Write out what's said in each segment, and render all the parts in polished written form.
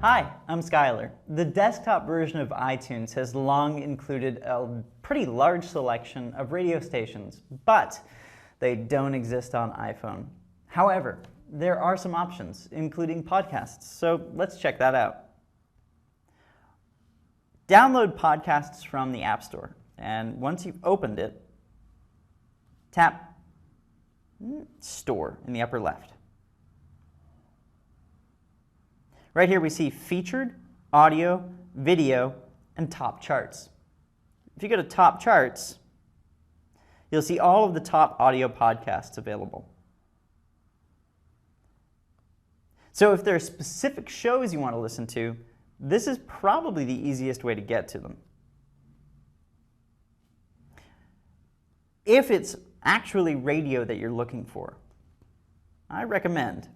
Hi, I'm Skylar. The desktop version of iTunes has long included a pretty large selection of radio stations, but they don't exist on iPhone. However, there are some options, including podcasts, so let's check that out. Download podcasts from the App Store, and once you've opened it, tap Store in the upper left. Right here we see Featured, Audio, Video, and Top Charts. If you go to Top Charts, you'll see all of the top audio podcasts available. So if there are specific shows you want to listen to, this is probably the easiest way to get to them. If it's actually radio that you're looking for, I recommend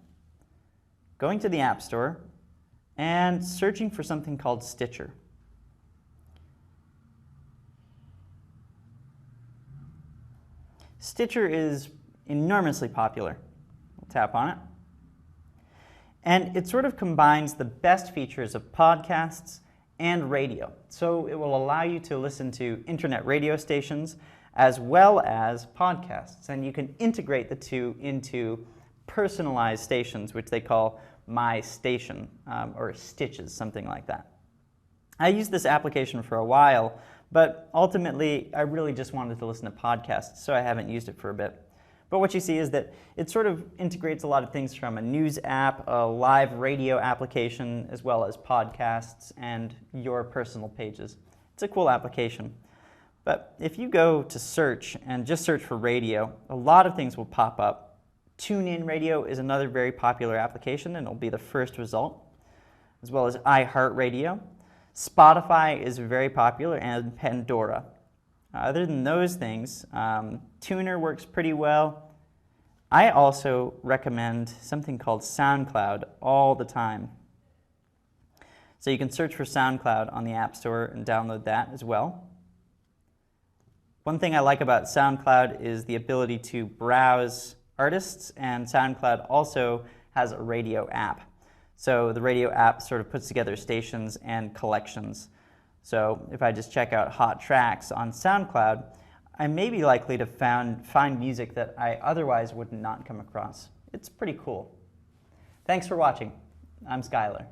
going to the App Store and searching for something called Stitcher. Stitcher is enormously popular. We'll tap on it. And it sort of combines the best features of podcasts and radio. So it will allow you to listen to internet radio stations as well as podcasts. And you can integrate the two into personalized stations, which they call My Station, or Stitches, something like that. I used this application for a while, but ultimately I really just wanted to listen to podcasts, so I haven't used it for a bit. But what you see is that it sort of integrates a lot of things from a news app, a live radio application, as well as podcasts and your personal pages. It's a cool application. But if you go to search and just search for radio, a lot of things will pop up. TuneIn Radio is another very popular application, and it'll be the first result, as well as iHeartRadio. Spotify is very popular, and Pandora. Other than those things, Tuner works pretty well. I also recommend something called SoundCloud all the time. So you can search for SoundCloud on the App Store and download that as well. One thing I like about SoundCloud is the ability to browse artists, and SoundCloud also has a radio app. So the radio app sort of puts together stations and collections. So if I just check out hot tracks on SoundCloud, I may be likely to find music that I otherwise would not come across. It's pretty cool. Thanks for watching. I'm Skylar.